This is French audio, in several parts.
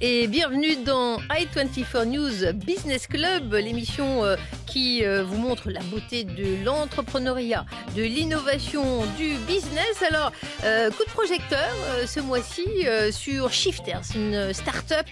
et bienvenue dans i24 News Business Club, l'émission qui vous montre la beauté de l'entrepreneuriat, de l'innovation, du business. Alors, coup de projecteur ce mois-ci sur Shifters, une start-up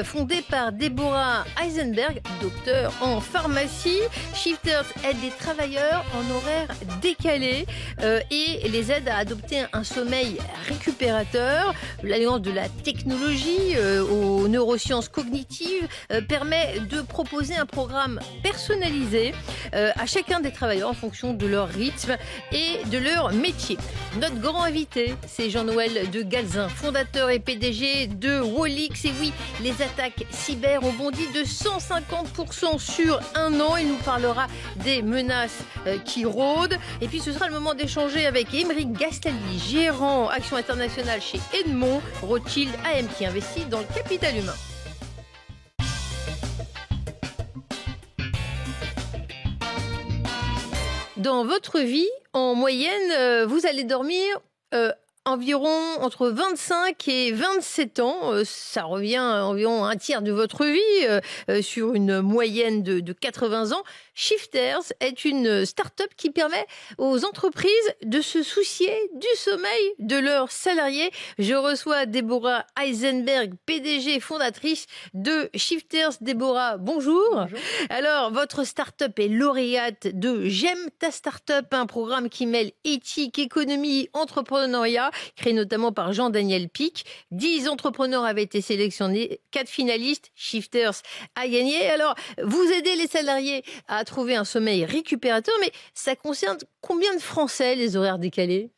fondée par Deborah Eisenberg, docteur en pharmacie. Shifters aide les travailleurs en horaire décalé et les aide à adopter un sommeil récupérateur. L'alliance de la technologie aux neurosciences cognitives permet de proposer un programme personnalisé à chacun des travailleurs en fonction de leur rythme et de leur métier. Notre grand invité, c'est Jean-Noël de Galzin, fondateur et PDG de Wallix. Et oui, les attaques cyber ont bondi de 150% sur un an. Il nous parlera des menaces qui rôdent. Et puis ce sera le moment d'échanger avec Émeric Gastaldi, gérant Action Internationale chez Edmond Rothschild AM, qui investit dans le capital humain. Dans votre vie, en moyenne, vous allez dormir environ entre 25 et 27 ans. Ça revient à environ un tiers de votre vie sur une moyenne de 80 ans. Shifters est une start-up qui permet aux entreprises de se soucier du sommeil de leurs salariés. Je reçois Deborah Eisenberg, PDG fondatrice de Shifters. Deborah, bonjour. Bonjour. Alors, votre start-up est lauréate de J'aime ta start-up, un programme qui mêle éthique, économie, entrepreneuriat, créé notamment par Jean-Daniel Pic. 10 entrepreneurs avaient été sélectionnés, 4 finalistes. Shifters a gagné. Alors, vous aidez les salariés à trouver un sommeil récupérateur, mais ça concerne combien de Français, les horaires décalés ?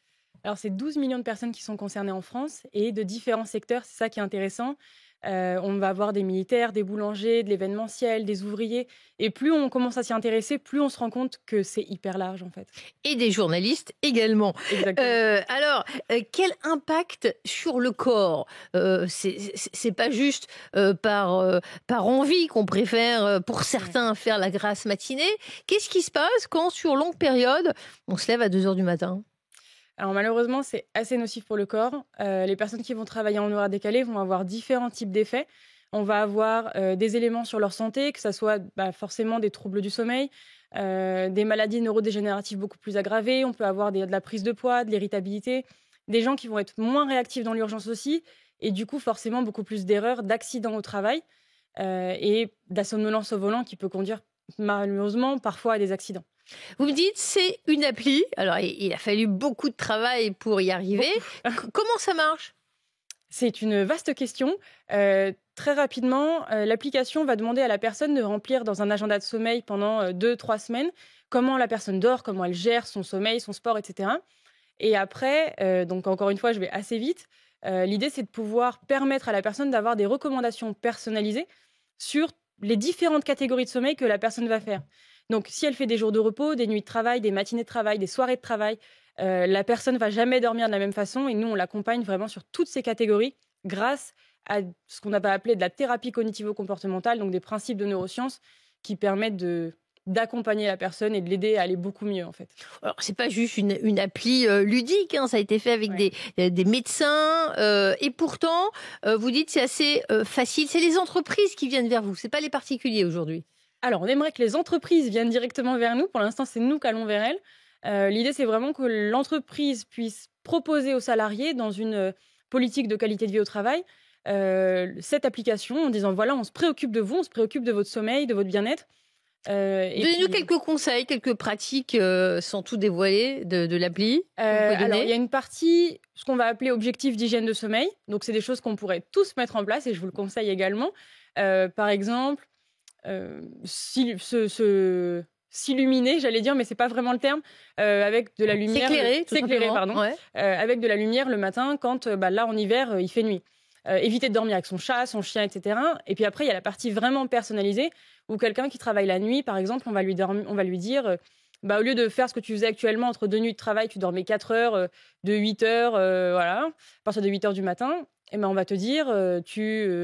Alors, c'est 12 millions de personnes qui sont concernées en France et de différents secteurs. C'est ça qui est intéressant. On va avoir des militaires, des boulangers, de l'événementiel, des ouvriers. Et plus on commence à s'y intéresser, plus on se rend compte que c'est hyper large, en fait. Et des journalistes également. Exactement. Alors, quel impact sur le corps ? C'est pas juste par envie qu'on préfère, pour certains, faire la grasse matinée. Qu'est-ce qui se passe quand, sur longue période, on se lève à 2 heures du matin ? Alors malheureusement, c'est assez nocif pour le corps. Les personnes qui vont travailler en horaire décalé vont avoir différents types d'effets. On va avoir des éléments sur leur santé, que ce soit forcément des troubles du sommeil, des maladies neurodégénératives beaucoup plus aggravées. On peut avoir de la prise de poids, de l'irritabilité, des gens qui vont être moins réactifs dans l'urgence aussi, et du coup forcément beaucoup plus d'erreurs, d'accidents au travail et de la somnolence au volant qui peut conduire malheureusement parfois à des accidents. Vous me dites, c'est une appli. Alors, il a fallu beaucoup de travail pour y arriver. Comment ça marche ? C'est une vaste question. Très rapidement, l'application va demander à la personne de remplir dans un agenda de sommeil pendant 2-3 semaines comment la personne dort, comment elle gère son sommeil, son sport, etc. Et après, donc encore une fois, je vais assez vite. L'idée, c'est de pouvoir permettre à la personne d'avoir des recommandations personnalisées sur les différentes catégories de sommeil que la personne va faire. Donc, si elle fait des jours de repos, des nuits de travail, des matinées de travail, des soirées de travail, la personne ne va jamais dormir de la même façon. Et nous, on l'accompagne vraiment sur toutes ces catégories grâce à ce qu'on va appeler de la thérapie cognitivo-comportementale, donc des principes de neurosciences qui permettent d'accompagner la personne et de l'aider à aller beaucoup mieux, en fait. Alors, c'est pas juste une appli ludique, hein, ça a été fait avec des médecins. Et pourtant, vous dites c'est assez facile. C'est les entreprises qui viennent vers vous, c'est pas les particuliers aujourd'hui. Alors, on aimerait que les entreprises viennent directement vers nous. Pour l'instant, c'est nous qui allons vers elles. L'idée, c'est vraiment que l'entreprise puisse proposer aux salariés, dans une politique de qualité de vie au travail, cette application en disant, voilà, on se préoccupe de vous, on se préoccupe de votre sommeil, de votre bien-être. Donnez-nous quelques conseils, quelques pratiques, sans tout dévoiler, de l'appli. Alors, il y a une partie, ce qu'on va appeler objectif d'hygiène de sommeil. Donc, c'est des choses qu'on pourrait tous mettre en place et je vous le conseille également. Par exemple, s'illuminer, j'allais dire, mais c'est pas vraiment le terme, avec de la lumière. S'éclairer, pardon. Ouais. Avec de la lumière le matin quand, là, en hiver, il fait nuit. Éviter de dormir avec son chat, son chien, etc. Et puis après, il y a la partie vraiment personnalisée où quelqu'un qui travaille la nuit, par exemple, on va lui dire, au lieu de faire ce que tu faisais actuellement entre 2 nuits de travail, tu dormais 4 heures, de 8 heures, voilà, à partir de 8 heures du matin. Et on va te dire,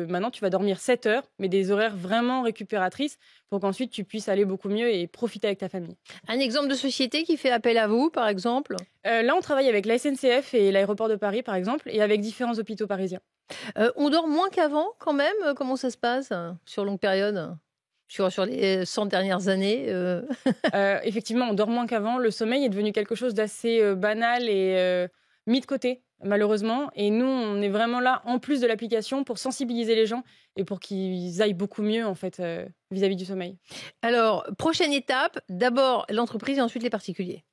maintenant, tu vas dormir 7 heures, mais des horaires vraiment récupératrices pour qu'ensuite, tu puisses aller beaucoup mieux et profiter avec ta famille. Un exemple de société qui fait appel à vous, par exemple ? Là, on travaille avec la SNCF et l'aéroport de Paris, par exemple, et avec différents hôpitaux parisiens. On dort moins qu'avant quand même? Comment ça se passe sur longue période? Sur les 100 dernières années? Effectivement, on dort moins qu'avant. Le sommeil est devenu quelque chose d'assez banal et mis de côté, malheureusement. Et nous, on est vraiment là, en plus de l'application, pour sensibiliser les gens et pour qu'ils aillent beaucoup mieux, en fait, vis-à-vis du sommeil. Alors, prochaine étape, d'abord l'entreprise et ensuite les particuliers.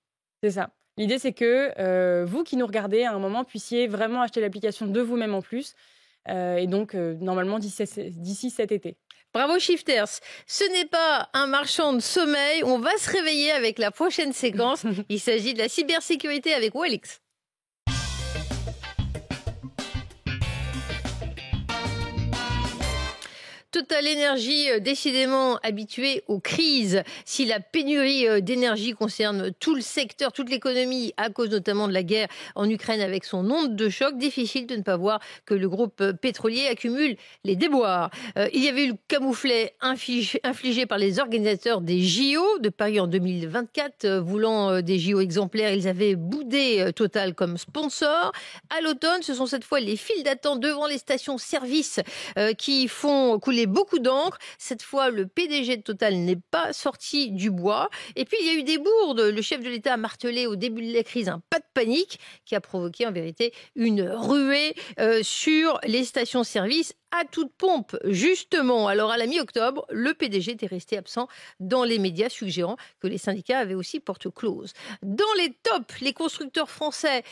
C'est ça. L'idée, c'est que vous qui nous regardez, à un moment, puissiez vraiment acheter l'application de vous-même en plus. Et donc, normalement, d'ici cet été. Bravo Shifters. Ce n'est pas un marchand de sommeil. On va se réveiller avec la prochaine séquence. Il s'agit de la cybersécurité avec Wellix. Total Energy, décidément habitué aux crises. Si la pénurie d'énergie concerne tout le secteur, toute l'économie, à cause notamment de la guerre en Ukraine avec son onde de choc, difficile de ne pas voir que le groupe pétrolier accumule les déboires. Il y avait eu le camouflet infligé par les organisateurs des JO de Paris en 2024. Voulant des JO exemplaires, ils avaient boudé Total comme sponsor. À l'automne, ce sont cette fois les files d'attente devant les stations-service qui font couler beaucoup d'encre. Cette fois, le PDG de Total n'est pas sorti du bois. Et puis, il y a eu des bourdes. Le chef de l'État a martelé au début de la crise un pas de panique qui a provoqué en vérité une ruée sur les stations-service à toute pompe, justement. Alors, à la mi-octobre, le PDG était resté absent dans les médias, suggérant que les syndicats avaient aussi porte close. Dans les tops, les constructeurs français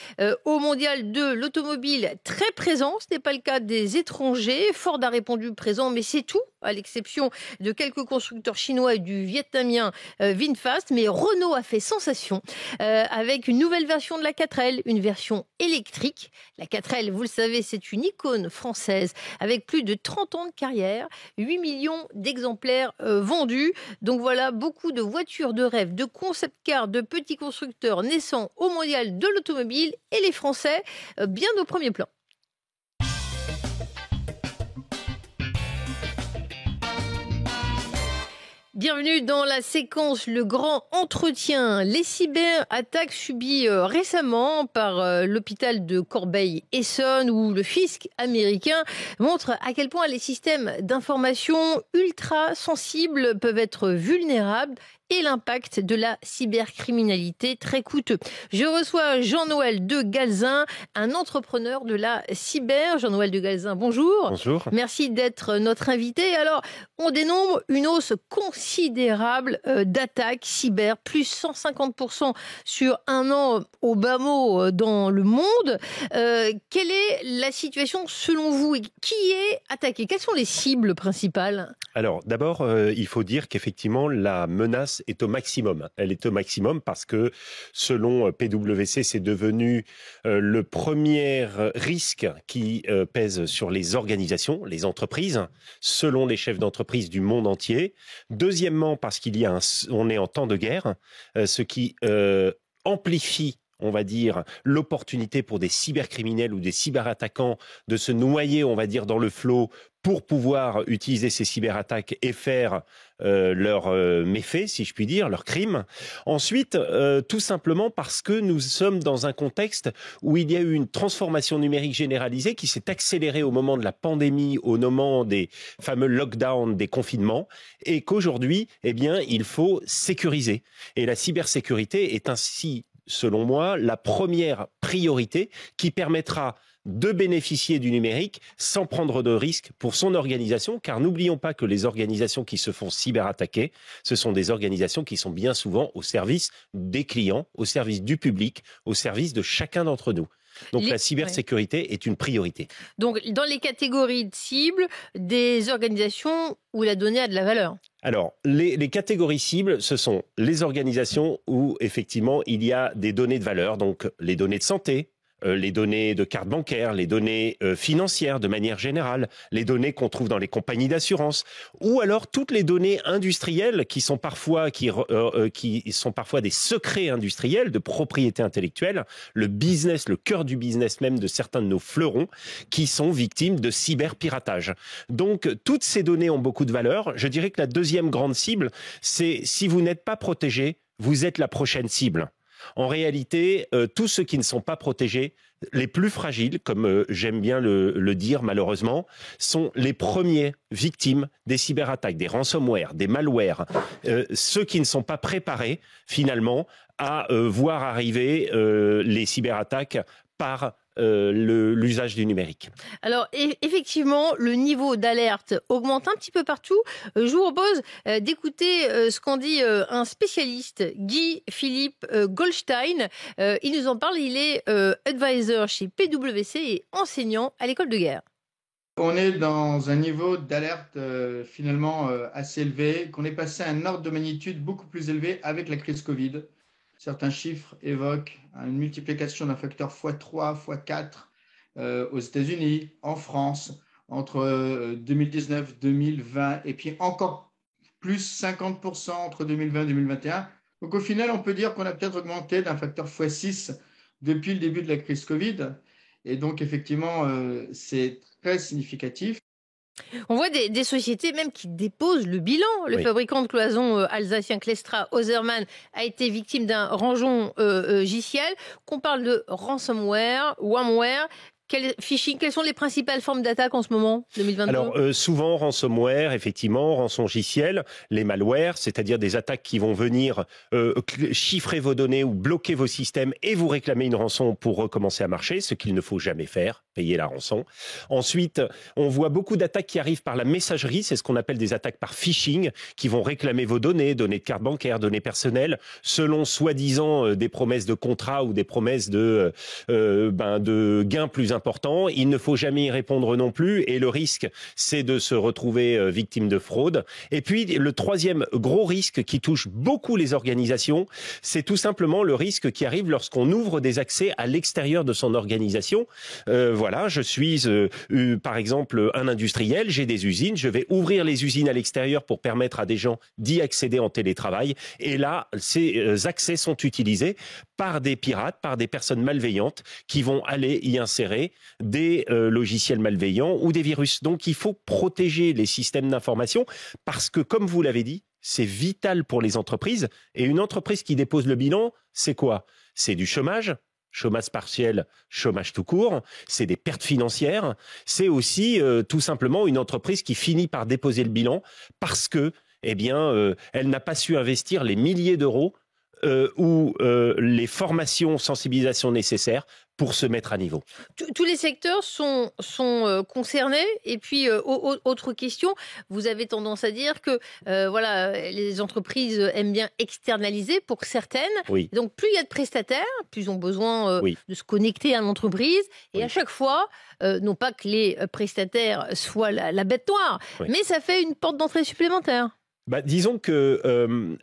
au mondial de l'automobile, très présents. Ce n'est pas le cas des étrangers. Ford a répondu présent, mais c'est tout, à l'exception de quelques constructeurs chinois et du vietnamien VinFast. Mais Renault a fait sensation avec une nouvelle version de la 4L, une version électrique. La 4L, vous le savez, c'est une icône française avec plus de 30 ans de carrière, 8 millions d'exemplaires vendus. Donc voilà, beaucoup de voitures de rêve, de concept cars, de petits constructeurs naissant au mondial de l'automobile et les Français bien au premier plan. Bienvenue dans la séquence Le Grand Entretien. Les cyberattaques subies récemment par l'hôpital de Corbeil-Essonnes ou le fisc américain montrent à quel point les systèmes d'information ultra sensibles peuvent être vulnérables et l'impact de la cybercriminalité très coûteux. Je reçois Jean-Noël de Galzin, un entrepreneur de la cyber. Jean-Noël de Galzin, bonjour. Bonjour. Merci d'être notre invité. Alors, on dénombre une hausse considérable d'attaques cyber, plus 150% sur un an au bas mot dans le monde. Quelle est la situation selon vous et qui est attaqué? Quelles sont les cibles principales? Alors, d'abord, il faut dire qu'effectivement, la menace est au maximum. Elle est au maximum parce que, selon PwC, c'est devenu le premier risque qui pèse sur les organisations, les entreprises, selon les chefs d'entreprise du monde entier. Deuxièmement, parce on est en temps de guerre, ce qui amplifie, on va dire, l'opportunité pour des cybercriminels ou des cyberattaquants de se noyer, on va dire, dans le flot pour pouvoir utiliser ces cyberattaques et faire leurs méfaits, si je puis dire, leurs crimes. Ensuite, tout simplement parce que nous sommes dans un contexte où il y a eu une transformation numérique généralisée qui s'est accélérée au moment de la pandémie, au moment des fameux lockdowns, des confinements, et qu'aujourd'hui, eh bien, il faut sécuriser. Et la cybersécurité est ainsi, selon moi, la première priorité qui permettra de bénéficier du numérique sans prendre de risques pour son organisation, car n'oublions pas que les organisations qui se font cyberattaquer, ce sont des organisations qui sont bien souvent au service des clients, au service du public, au service de chacun d'entre nous. Donc la cybersécurité est une priorité. Donc dans les catégories de cibles, des organisations où la donnée a de la valeur. Alors, les catégories cibles, ce sont les organisations où effectivement il y a des données de valeur, donc les données de santé, les données de carte bancaire, les données financières de manière générale, les données qu'on trouve dans les compagnies d'assurance, ou alors toutes les données industrielles qui sont parfois des secrets industriels de propriété intellectuelle, le business, le cœur du business même de certains de nos fleurons qui sont victimes de cyberpiratage. Donc toutes ces données ont beaucoup de valeur. Je dirais que la deuxième grande cible, c'est si vous n'êtes pas protégé, vous êtes la prochaine cible. En réalité, tous ceux qui ne sont pas protégés, les plus fragiles, comme j'aime bien le dire malheureusement, sont les premiers victimes des cyberattaques, des ransomware, des malwares. Ceux qui ne sont pas préparés finalement à voir arriver les cyberattaques par l'usage du numérique. Alors effectivement, le niveau d'alerte augmente un petit peu partout. Je vous propose d'écouter ce qu'en dit un spécialiste, Guy-Philippe Goldstein. Il nous en parle, il est advisor chez PwC et enseignant à l'école de guerre. On est dans un niveau d'alerte finalement assez élevé, qu'on est passé à un ordre de magnitude beaucoup plus élevé avec la crise Covid. Certains chiffres évoquent une multiplication d'un facteur x3, x4 aux États-Unis, en France, entre 2019, 2020, et puis encore plus 50% entre 2020 et 2021. Donc au final, on peut dire qu'on a peut-être augmenté d'un facteur x6 depuis le début de la crise Covid. Et donc effectivement, c'est très significatif. On voit des sociétés même qui déposent le bilan. Le fabricant de cloisons alsacien Klestra Ozerman a été victime d'un rançon logiciel. Qu'on parle de ransomware, wamware, phishing, quelles sont les principales formes d'attaque en ce moment, 2022 ? Alors, souvent, ransomware, effectivement, rançongiciel, les malwares, c'est-à-dire des attaques qui vont venir chiffrer vos données ou bloquer vos systèmes et vous réclamer une rançon pour recommencer à marcher, ce qu'il ne faut jamais faire, payer la rançon. Ensuite, on voit beaucoup d'attaques qui arrivent par la messagerie, c'est ce qu'on appelle des attaques par phishing, qui vont réclamer vos données, données de carte bancaire, données personnelles, selon soi-disant des promesses de contrat ou des promesses de gains plus importants. Il ne faut jamais y répondre non plus et le risque, c'est de se retrouver victime de fraude. Et puis, le troisième gros risque qui touche beaucoup les organisations, c'est tout simplement le risque qui arrive lorsqu'on ouvre des accès à l'extérieur de son organisation. Voilà, je suis par exemple un industriel, j'ai des usines, je vais ouvrir les usines à l'extérieur pour permettre à des gens d'y accéder en télétravail. Et là, ces accès sont utilisés par des pirates, par des personnes malveillantes qui vont aller y insérer des logiciels malveillants ou des virus. Donc il faut protéger les systèmes d'information parce que, comme vous l'avez dit, c'est vital pour les entreprises. Et une entreprise qui dépose le bilan, c'est quoi ? C'est du chômage partiel, chômage tout court, c'est des pertes financières, c'est aussi tout simplement une entreprise qui finit par déposer le bilan parce que, elle n'a pas su investir les milliers d'euros ou les formations, sensibilisation nécessaires pour se mettre à niveau. Tous les secteurs sont concernés. Et puis, autre question, vous avez tendance à dire que les entreprises aiment bien externaliser pour certaines. Oui. Donc, plus il y a de prestataires, plus ils ont besoin de se connecter à l'entreprise. Et à chaque fois, non pas que les prestataires soient la bête noire, mais ça fait une porte d'entrée supplémentaire. Disons que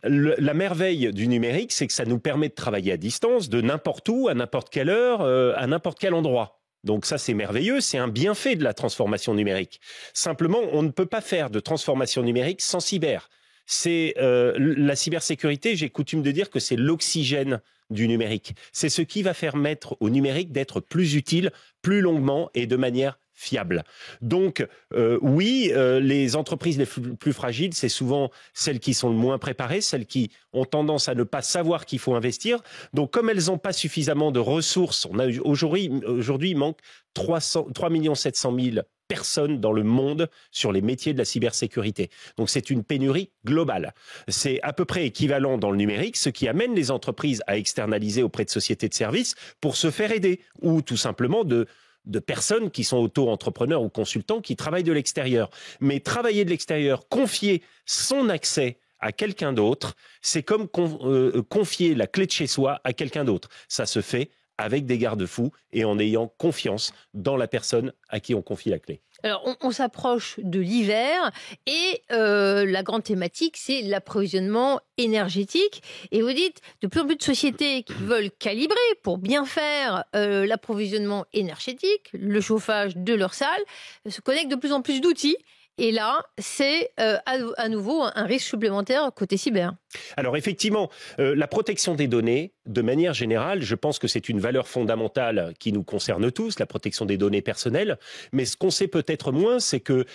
la merveille du numérique, c'est que ça nous permet de travailler à distance, de n'importe où, à n'importe quelle heure, à n'importe quel endroit. Donc ça, c'est merveilleux, c'est un bienfait de la transformation numérique. Simplement, on ne peut pas faire de transformation numérique sans cyber. C'est la cybersécurité, j'ai coutume de dire que c'est l'oxygène du numérique. C'est ce qui va permettre au numérique d'être plus utile, plus longuement et de manière fiable. Donc, les entreprises les plus fragiles, c'est souvent celles qui sont le moins préparées, celles qui ont tendance à ne pas savoir qu'il faut investir. Donc, comme elles n'ont pas suffisamment de ressources, aujourd'hui, il manque 3 700 000 personnes dans le monde sur les métiers de la cybersécurité. Donc, c'est une pénurie globale. C'est à peu près équivalent dans le numérique, ce qui amène les entreprises à externaliser auprès de sociétés de services pour se faire aider ou tout simplement de personnes qui sont auto-entrepreneurs ou consultants qui travaillent de l'extérieur. Mais travailler de l'extérieur, confier son accès à quelqu'un d'autre, c'est comme confier la clé de chez soi à quelqu'un d'autre. Ça se fait avec des garde-fous et en ayant confiance dans la personne à qui on confie la clé. Alors, on s'approche de l'hiver et la grande thématique, c'est l'approvisionnement énergétique. Et vous dites, de plus en plus de sociétés qui veulent calibrer pour bien faire l'approvisionnement énergétique, le chauffage de leur salle, se connectent de plus en plus d'outils. Et là, c'est à nouveau un risque supplémentaire côté cyber. Alors effectivement, la protection des données, de manière générale, je pense que c'est une valeur fondamentale qui nous concerne tous, la protection des données personnelles. Mais ce qu'on sait peut-être moins, c'est que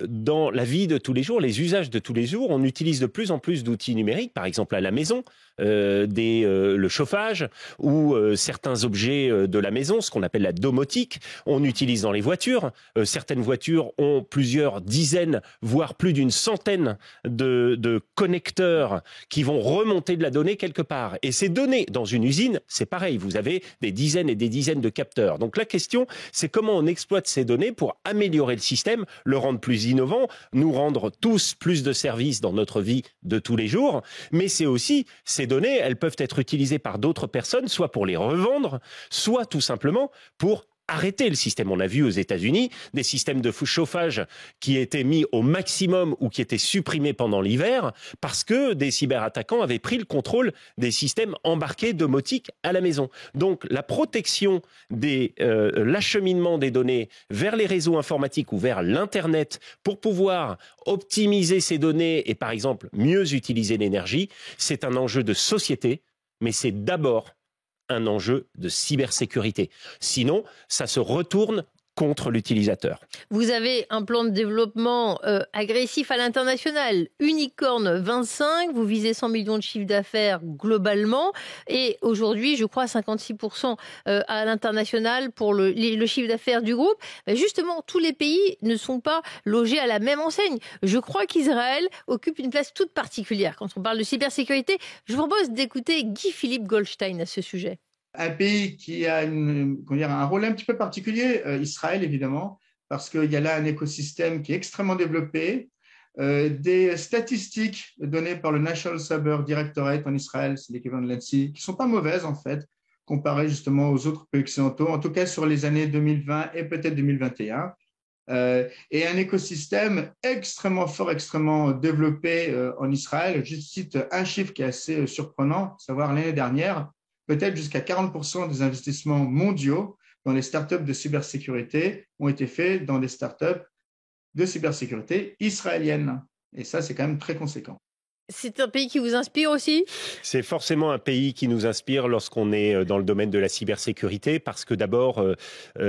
dans la vie de tous les jours, les usages de tous les jours, on utilise de plus en plus d'outils numériques, par exemple à la maison, le chauffage ou certains objets de la maison, ce qu'on appelle la domotique. On utilise dans les voitures. Certaines voitures ont plusieurs dizaines, voire plus d'une centaine de connecteurs qui vont remonter de la donnée quelque part. Et ces données, dans une usine, c'est pareil. Vous avez des dizaines et des dizaines de capteurs. Donc la question, c'est comment on exploite ces données pour améliorer le système, le rendre plus innovant, nous rendre tous plus de services dans notre vie de tous les jours. Mais c'est aussi, ces données, elles peuvent être utilisées par d'autres personnes, soit pour les revendre, soit tout simplement pour arrêter le système. On a vu aux États-Unis des systèmes de chauffage qui étaient mis au maximum ou qui étaient supprimés pendant l'hiver parce que des cyberattaquants avaient pris le contrôle des systèmes embarqués domotiques à la maison. Donc la protection l'acheminement des données vers les réseaux informatiques ou vers l'Internet pour pouvoir optimiser ces données et par exemple mieux utiliser l'énergie, c'est un enjeu de société, mais c'est d'abord un enjeu de cybersécurité. Sinon, ça se retourne contre l'utilisateur. Vous avez un plan de développement agressif à l'international, Unicorn 25, vous visez 100 millions de chiffre d'affaires globalement, et aujourd'hui, je crois, 56% à l'international pour le chiffre d'affaires du groupe. Ben justement, tous les pays ne sont pas logés à la même enseigne. Je crois qu'Israël occupe une place toute particulière quand on parle de cybersécurité. Je vous propose d'écouter Guy-Philippe Goldstein à ce sujet. Un pays qui a un rôle un petit peu particulier, Israël évidemment, parce qu'il y a là un écosystème qui est extrêmement développé. Des statistiques données par le National Cyber Directorate en Israël, c'est l'équivalent de l'ANSSI, qui ne sont pas mauvaises en fait, comparées justement aux autres pays occidentaux, en tout cas sur les années 2020 et peut-être 2021. Et un écosystème extrêmement fort, extrêmement développé en Israël. Je cite un chiffre qui est assez surprenant, à savoir l'année dernière, peut-être jusqu'à 40% des investissements mondiaux dans les startups de cybersécurité ont été faits dans des startups de cybersécurité israéliennes. Et ça, c'est quand même très conséquent. C'est un pays qui vous inspire aussi ? C'est forcément un pays qui nous inspire lorsqu'on est dans le domaine de la cybersécurité parce que d'abord,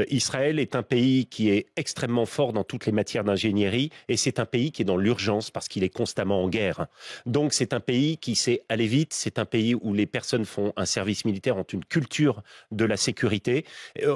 Israël est un pays qui est extrêmement fort dans toutes les matières d'ingénierie et c'est un pays qui est dans l'urgence parce qu'il est constamment en guerre. Donc c'est un pays qui sait aller vite, c'est un pays où les personnes font un service militaire, ont une culture de la sécurité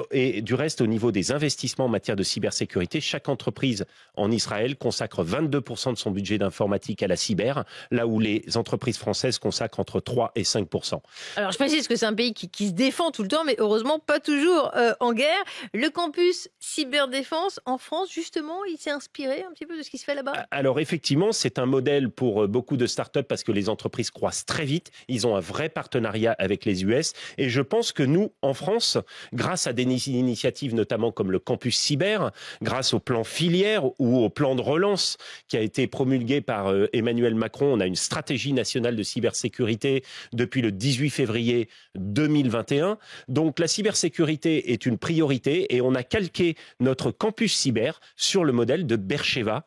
et du reste au niveau des investissements en matière de cybersécurité, chaque entreprise en Israël consacre 22% de son budget d'informatique à la cyber, là où les entreprises françaises consacrent entre 3 et 5%. Alors, je précise que c'est un pays qui se défend tout le temps, mais heureusement pas toujours en guerre. Le campus cyberdéfense en France, justement, il s'est inspiré un petit peu de ce qui se fait là-bas ? Alors, effectivement, c'est un modèle pour beaucoup de startups parce que les entreprises croissent très vite. Ils ont un vrai partenariat avec les US. Et je pense que nous, en France, grâce à des initiatives notamment comme le campus cyber, grâce au plan filière ou au plan de relance qui a été promulgué par Emmanuel Macron, on a une stratégie nationale de cybersécurité depuis le 18 février 2021. Donc la cybersécurité est une priorité et on a calqué notre campus cyber sur le modèle de Beersheva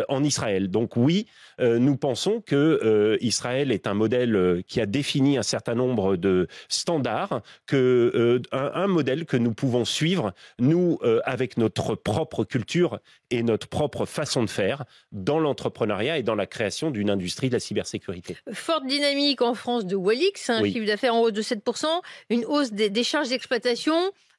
en Israël. Donc oui, nous pensons que Israël est un modèle qui a défini un certain nombre de standards, un modèle que nous pouvons suivre, nous, avec notre propre culture et notre propre façon de faire dans l'entrepreneuriat et dans la création d'une industrie de la cybersécurité. Forte dynamique en France de Walix, un chiffre d'affaires en hausse de 7%, une hausse des charges d'exploitation,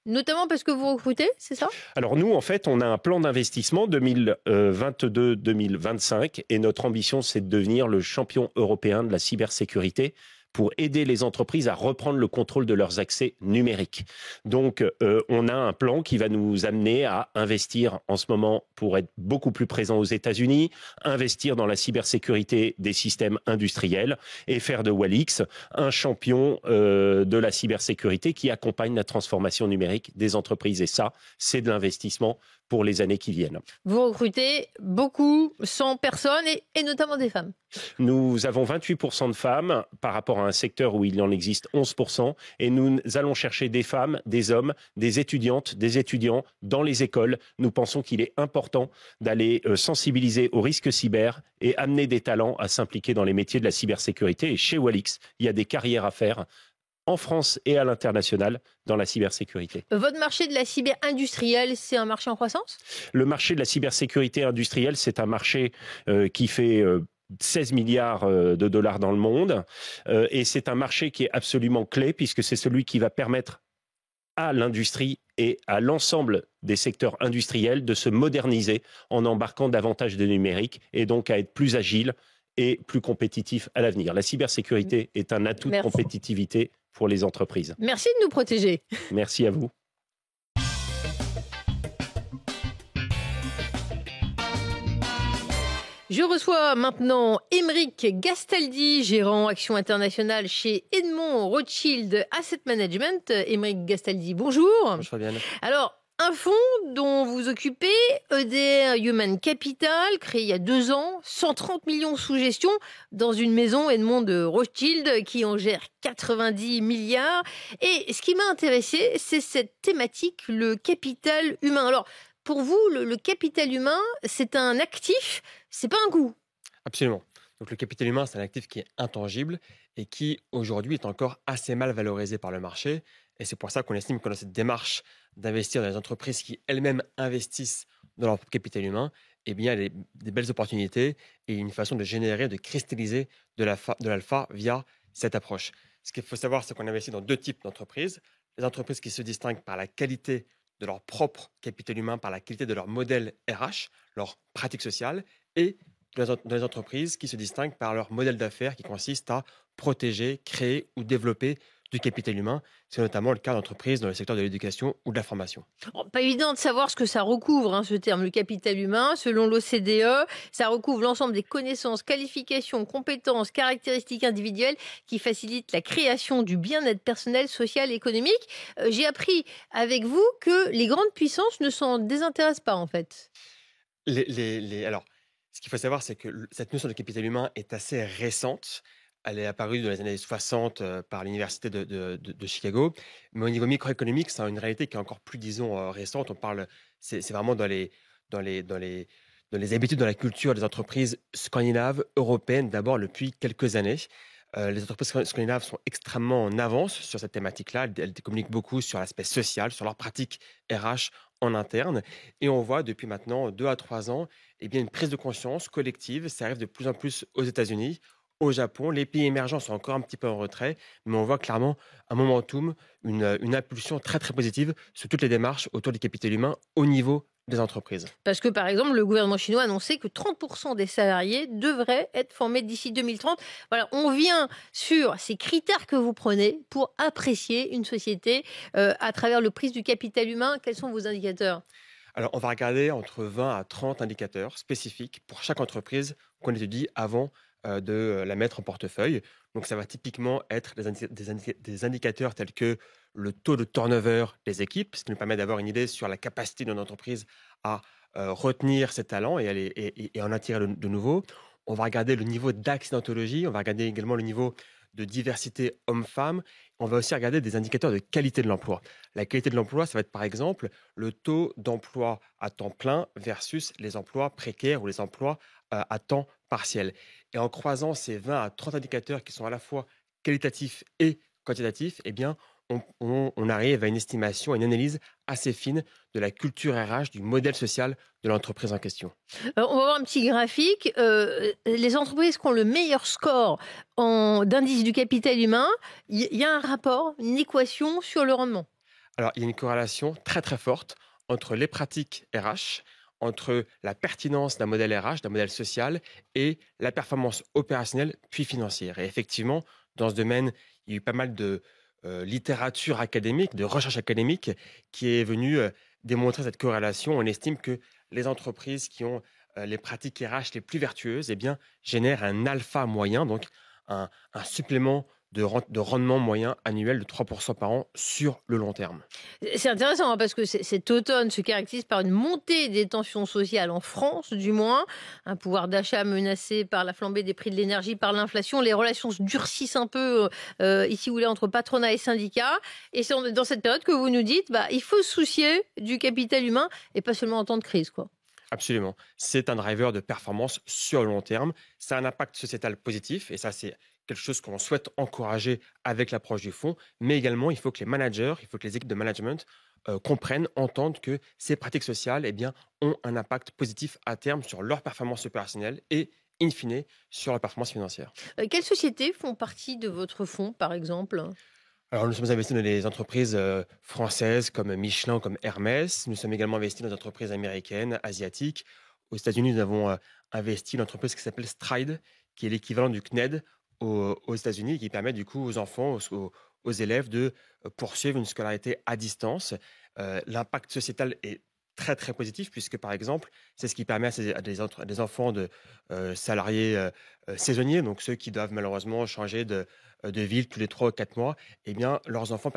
notamment parce que vous recrutez, c'est ça ? Alors nous, en fait, on a un plan d'investissement 2022-2025 et notre ambition, c'est de devenir le champion européen de la cybersécurité pour aider les entreprises à reprendre le contrôle de leurs accès numériques. Donc, on a un plan qui va nous amener à investir en ce moment pour être beaucoup plus présent aux États-Unis, investir dans la cybersécurité des systèmes industriels et faire de Walix un champion de la cybersécurité qui accompagne la transformation numérique des entreprises. Et ça, c'est de l'investissement pour les années qui viennent. Vous recrutez beaucoup, 100 personnes et notamment des femmes. Nous avons 28% de femmes par rapport à un secteur où il en existe 11%. Et nous allons chercher des femmes, des hommes, des étudiantes, des étudiants dans les écoles. Nous pensons qu'il est important d'aller sensibiliser aux risques cyber et amener des talents à s'impliquer dans les métiers de la cybersécurité. Et chez Walix, il y a des carrières à faire en France et à l'international dans la cybersécurité. Votre marché de la cyber industrielle, c'est un marché en croissance ? Le marché de la cybersécurité industrielle, c'est un marché qui fait 16 milliards de dollars dans le monde. Et c'est un marché qui est absolument clé puisque c'est celui qui va permettre à l'industrie et à l'ensemble des secteurs industriels de se moderniser en embarquant davantage de numérique et donc à être plus agile et plus compétitif à l'avenir. La cybersécurité est un atout de compétitivité pour les entreprises. Merci de nous protéger. Merci à vous. Je reçois maintenant Émeric Gastaldi, gérant action internationale chez Edmond Rothschild Asset Management. Émeric Gastaldi, bonjour. Bonjour Fabienne. Alors, un fonds dont vous occupez, EDR Human Capital, créé il y a 2 ans, 130 millions sous gestion dans une maison Edmond de Rothschild qui en gère 90 milliards. Et ce qui m'a intéressé, c'est cette thématique, le capital humain. Alors, pour vous, le capital humain, c'est un actif, c'est pas un coût. Absolument. Donc le capital humain, c'est un actif qui est intangible et qui, aujourd'hui, est encore assez mal valorisé par le marché. Et c'est pour ça qu'on estime que dans cette démarche d'investir dans les entreprises qui elles-mêmes investissent dans leur capital humain, eh bien, il y a des belles opportunités et une façon de générer, de cristalliser de l'alpha via cette approche. Ce qu'il faut savoir, c'est qu'on investit dans 2 types d'entreprises. Les entreprises qui se distinguent par la qualité de leur propre capital humain, par la qualité de leur modèle RH, leur pratique sociale, et dans les entreprises qui se distinguent par leur modèle d'affaires qui consiste à protéger, créer ou développer du capital humain. C'est notamment le cas d'entreprises dans le secteur de l'éducation ou de la formation. Pas évident de savoir ce que ça recouvre, ce terme, le capital humain. Selon l'OCDE, ça recouvre l'ensemble des connaissances, qualifications, compétences, caractéristiques individuelles qui facilitent la création du bien-être personnel, social et économique. J'ai appris avec vous que les grandes puissances ne s'en désintéressent pas, en fait. Alors, ce qu'il faut savoir, c'est que cette notion de capital humain est assez récente. Elle est apparue dans les années 60 par l'université de Chicago. Mais au niveau microéconomique, c'est une réalité qui est encore plus, disons, récente. C'est vraiment dans les habitudes, dans la culture des entreprises scandinaves, européennes, d'abord depuis quelques années. Les entreprises scandinaves sont extrêmement en avance sur cette thématique-là. Elles communiquent beaucoup sur l'aspect social, sur leurs pratiques RH en interne. Et on voit depuis maintenant 2 à 3 ans une prise de conscience collective. Ça arrive de plus en plus aux États-Unis, au Japon. Les pays émergents sont encore un petit peu en retrait, mais on voit clairement un momentum, une impulsion très très positive sur toutes les démarches autour du capital humain au niveau des entreprises. Parce que, par exemple, le gouvernement chinois a annoncé que 30% des salariés devraient être formés d'ici 2030. Voilà, on vient sur ces critères que vous prenez pour apprécier une société à travers le prisme du capital humain. Quels sont vos indicateurs ? Alors, on va regarder entre 20 à 30 indicateurs spécifiques pour chaque entreprise qu'on étudie avant de la mettre en portefeuille. Donc, ça va typiquement être des indicateurs tels que le taux de turnover des équipes, ce qui nous permet d'avoir une idée sur la capacité d'une entreprise à retenir ses talents et en attirer de nouveaux. On va regarder le niveau d'accidentologie, on va regarder également le niveau de diversité homme-femme. On va aussi regarder des indicateurs de qualité de l'emploi. La qualité de l'emploi, ça va être par exemple le taux d'emploi à temps plein versus les emplois précaires ou les emplois à temps partiel. Et en croisant ces 20 à 30 indicateurs qui sont à la fois qualitatifs et quantitatifs, on arrive à une estimation, à une analyse assez fine de la culture RH, du modèle social de l'entreprise en question. On va voir un petit graphique. Les entreprises qui ont le meilleur score d'indice du capital humain, il y a un rapport, une équation sur le rendement. Alors, il y a une corrélation très très forte entre les pratiques RH, entre la pertinence d'un modèle RH, d'un modèle social et la performance opérationnelle puis financière. Et effectivement, dans ce domaine, il y a eu pas mal de littérature académique, de recherche académique qui est venue démontrer cette corrélation. On estime que les entreprises qui ont les pratiques RH les plus vertueuses génèrent un alpha moyen, donc un supplément de rendement moyen annuel de 3% par an sur le long terme. C'est intéressant parce que cet automne se caractérise par une montée des tensions sociales en France, du moins. Un pouvoir d'achat menacé par la flambée des prix de l'énergie, par l'inflation. Les relations se durcissent un peu ici ou là entre patronat et syndicats. Et c'est dans cette période que vous nous dites il faut se soucier du capital humain et pas seulement en temps de crise, quoi. Absolument. C'est un driver de performance sur le long terme. C'est un impact sociétal positif et ça, c'est quelque chose qu'on souhaite encourager avec l'approche du fonds. Mais également, il faut que les managers, il faut que les équipes de management comprennent, entendent que ces pratiques sociales ont un impact positif à terme sur leur performance opérationnelle et, in fine, sur leur performance financière. Quelles sociétés font partie de votre fonds, par exemple ? Alors, nous sommes investis dans des entreprises françaises comme Michelin, comme Hermès. Nous sommes également investis dans des entreprises américaines, asiatiques. Aux États-Unis, nous avons investi dans une entreprise qui s'appelle Stride, qui est l'équivalent du CNED aux États-Unis, et qui permet du coup aux enfants, aux élèves de poursuivre une scolarité à distance. L'impact sociétal est très très positif puisque par exemple c'est ce qui permet à des enfants de salariés saisonniers, donc ceux qui doivent malheureusement changer de ville tous les 3 ou 4 mois, eh bien leurs enfants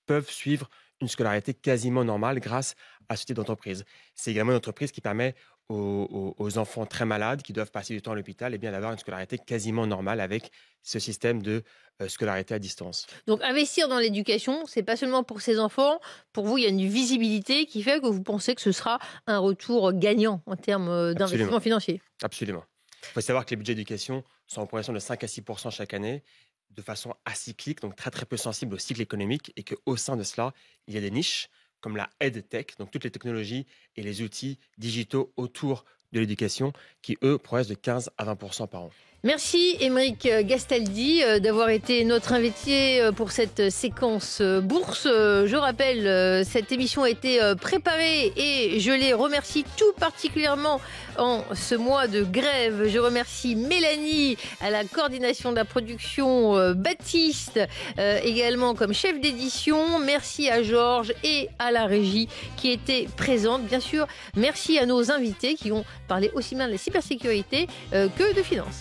peuvent suivre une scolarité quasiment normale grâce à ce type d'entreprise. C'est également une entreprise qui permet aux enfants très malades qui doivent passer du temps à l'hôpital d'avoir une scolarité quasiment normale avec ce système de scolarité à distance. Donc investir dans l'éducation, c'est pas seulement pour ces enfants. Pour vous, il y a une visibilité qui fait que vous pensez que ce sera un retour gagnant en termes d'investissement financier. Absolument. Il faut savoir que les budgets d'éducation sont en progression de 5 à 6% chaque année, de façon acyclique, donc très très peu sensible au cycle économique, et qu'au sein de cela, il y a des niches comme la EdTech, donc toutes les technologies et les outils digitaux autour de l'éducation, qui, eux, progressent de 15 à 20% par an. Merci Émeric Gastaldi d'avoir été notre invité pour cette séquence bourse. Je rappelle, cette émission a été préparée et je les remercie tout particulièrement en ce mois de grève. Je remercie Mélanie à la coordination de la production, Baptiste également comme chef d'édition. Merci à Georges et à la régie qui étaient présentes. Bien sûr, merci à nos invités qui ont parlé aussi bien de la cybersécurité que de finances.